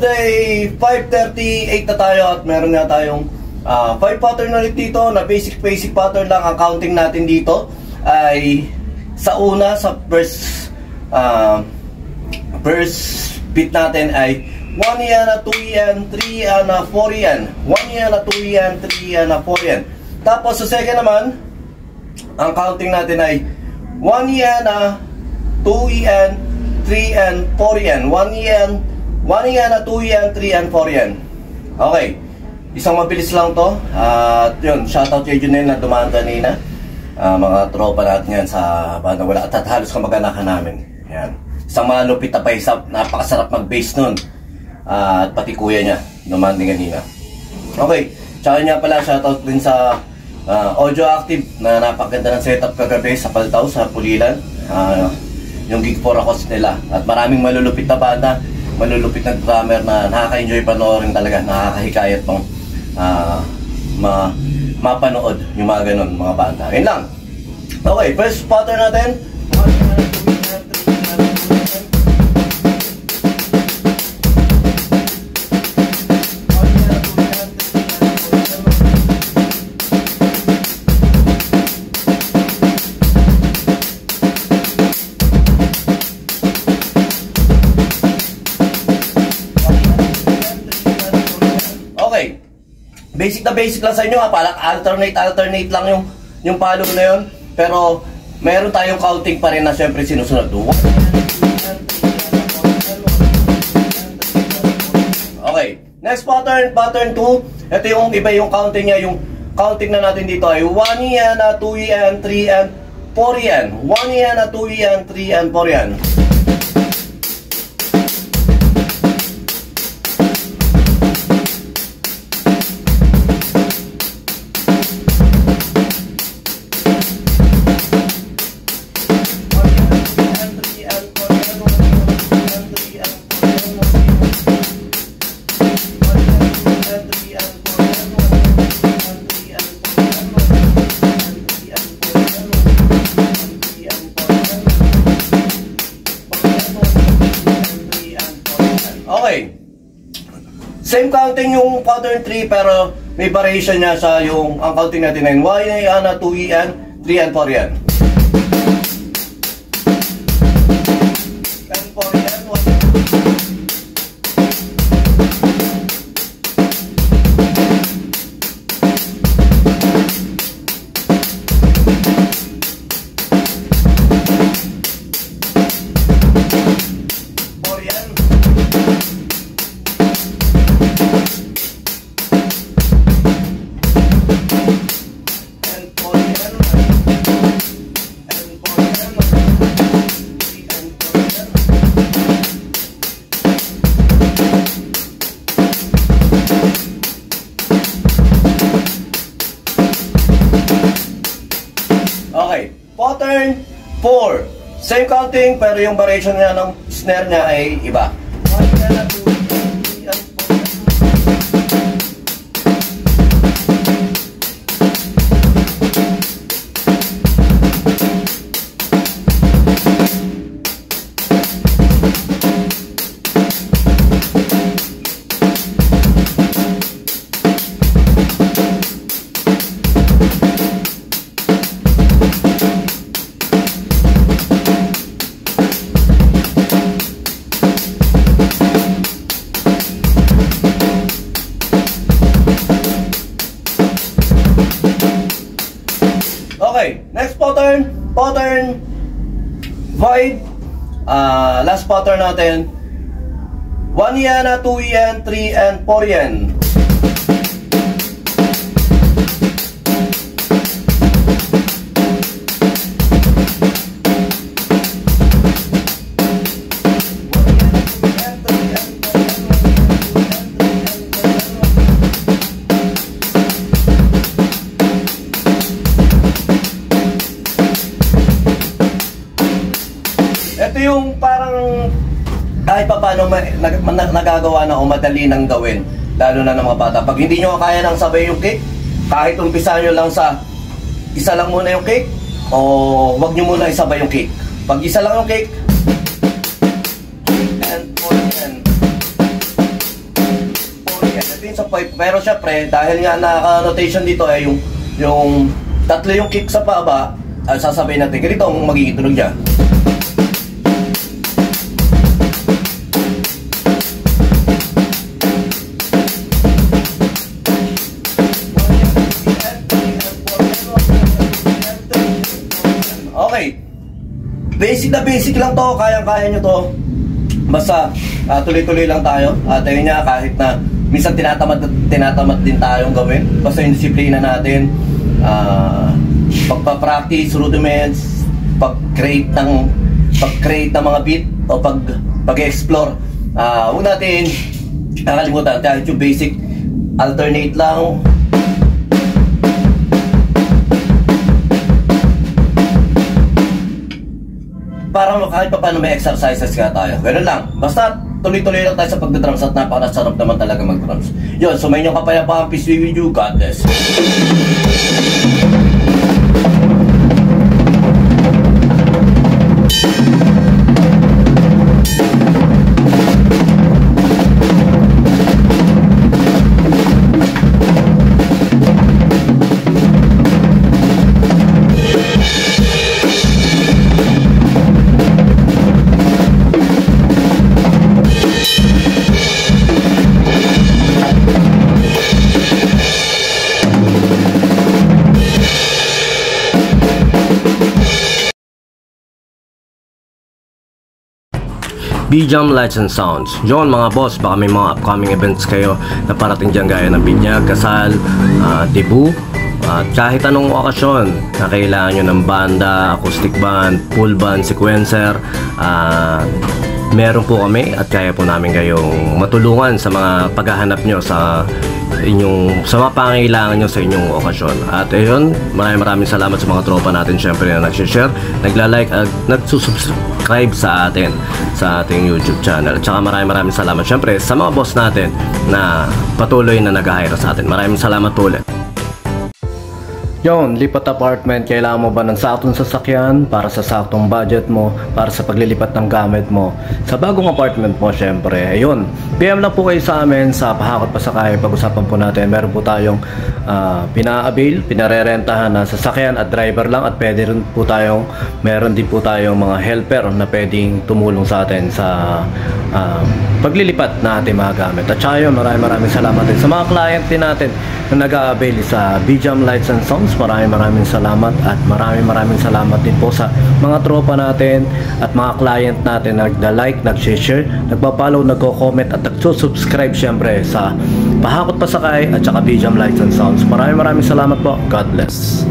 Thursday, 5:38 na tayo at meron nga tayong 5 pattern ulit dito na basic pattern lang. Ang counting natin dito ay sa una, sa first beat natin ay 1 yen, 2 yen, 3 yen, 4 yen. 1 yen, 2 yen, 3 yen, 4 yen. Tapos sa second naman, ang counting natin ay 1 yen, 2 yen, 3 yen, 4 yen. 1 yen, 2 yen, 3 yen, 4 yen. Okay. Isang mabilis lang to. At yun, shoutout kay Junel na dumaan kanina. Mga tropa natin yan sa banda wala. At halos kamag-anakan namin. Yan. Isang malupit na paisap. Napakasarap mag-bass nun. At pati kuya niya dumaan din kanina. Okay. Tsaka niya pala, shoutout din sa Audio Active na napakaganda ng setup kagabi sa Paltaw, sa Pulilan. Yung gig for acoustic nila. At maraming malulupit na banda, malulupit na drummer na nakaka-enjoy panoorin talaga, nakakahikayat pang mapanood yung mga ganun, mga banda. Yun lang. Okay, first pattern natin. Basic na basic lang sa inyo ha, parang alternate lang yung palo na yun. Pero meron tayong counting pa rin na syempre sinusunod. Okay, next pattern, pattern 2. Ito yung iba yung counting niya. Yung counting na natin dito ay 1 yen, 2 yen, 3 yen, 4 yen. 1 yen, 2 yen, 3 yen, 4 yen. Same counting yung pattern 3 pero may variation niya sa yung ang counting natin ay 1 yen, 2 yen, 3 yen, 4 yen. Okay, pattern 4. Same counting pero yung variation niya ng snare niya ay iba. Okay, next pattern, pattern 5. Last pattern natin 1 yen, 2 yen, 3 and 4 yen. Ito yung parang kahit pa paano nagagawa na o madali nang gawin, lalo na ng mga bata. Pag hindi nyo kaya nang sabay yung cake, kahit umpisa nyo lang sa isa lang muna yung cake o wag nyo muna isabay yung cake. Pag isa lang yung cake, and 4 and Okay, pero syempre, dahil nga naka-notation dito ay yung tatlo yung kick sa baba, sasabihin natin, ganito ang magiging tunog niya. Okay, basic na basic lang to, kayang-kaya nyo to. Basta tuloy-tuloy lang tayo. At ayun nga, kahit na minsan tinatamad din tayong gawin, basta yung disiplina natin, pagpa-practice, rudiments, pag-create ng mga beat o pag-explore. Huwag natin nakalimutan, kahit yung basic, alternate lang. Parang kahit pa paano may exercises nga tayo. Ganun lang. Basta tuloy-tuloy lang tayo sa pagdadrums at napakasarap naman talaga mag-drums. Yun, so may inyong kapayapaan. Peace be with you. God bless. B-Jam Lights and Sounds. Yun mga boss, baka may mga upcoming events kayo na parating dyan gaya ng binyag, kasal, debut, at kahit anong okasyon na kailangan nyo ng banda, acoustic band, full band, sequencer, meron po kami at kaya po namin kayong matulungan sa mga paghahanap nyo sa mga pangailangan nyo sa inyong okasyon. At ayun, maraming salamat sa mga tropa natin syempre na nag-share, nagla-like at nagsusubscribe sa atin sa ating YouTube channel. At saka maraming salamat syempre sa mga boss natin na patuloy na nag-hire sa atin. Maraming salamat po ulit. Yon, lipat apartment, kailangan mo ba ng saktong sasakyan para sa saktong budget mo, para sa paglilipat ng gamit mo sa bagong apartment mo syempre. Ayun, PM lang po kayo sa amin sa Pahakot Pasakay. Pag-usapan po natin, meron po tayong pina-avail, pinarerentahan na sasakyan at driver lang, at meron din po tayong mga helper na pwedeng tumulong sa atin sa paglilipat na ating mga gamit. At saka yun, maraming salamat din sa mga client din natin na nag-a-avail sa B-Jam Lights and Sounds. Maraming salamat, at maraming salamat din po sa mga tropa natin at mga client natin na nagda-like, nag-share, nagpa-follow, nagko-comment at nagsusubscribe syempre sa Pahakot Pasakay at saka B-Jam Lights and Sounds. Maraming salamat po. God bless.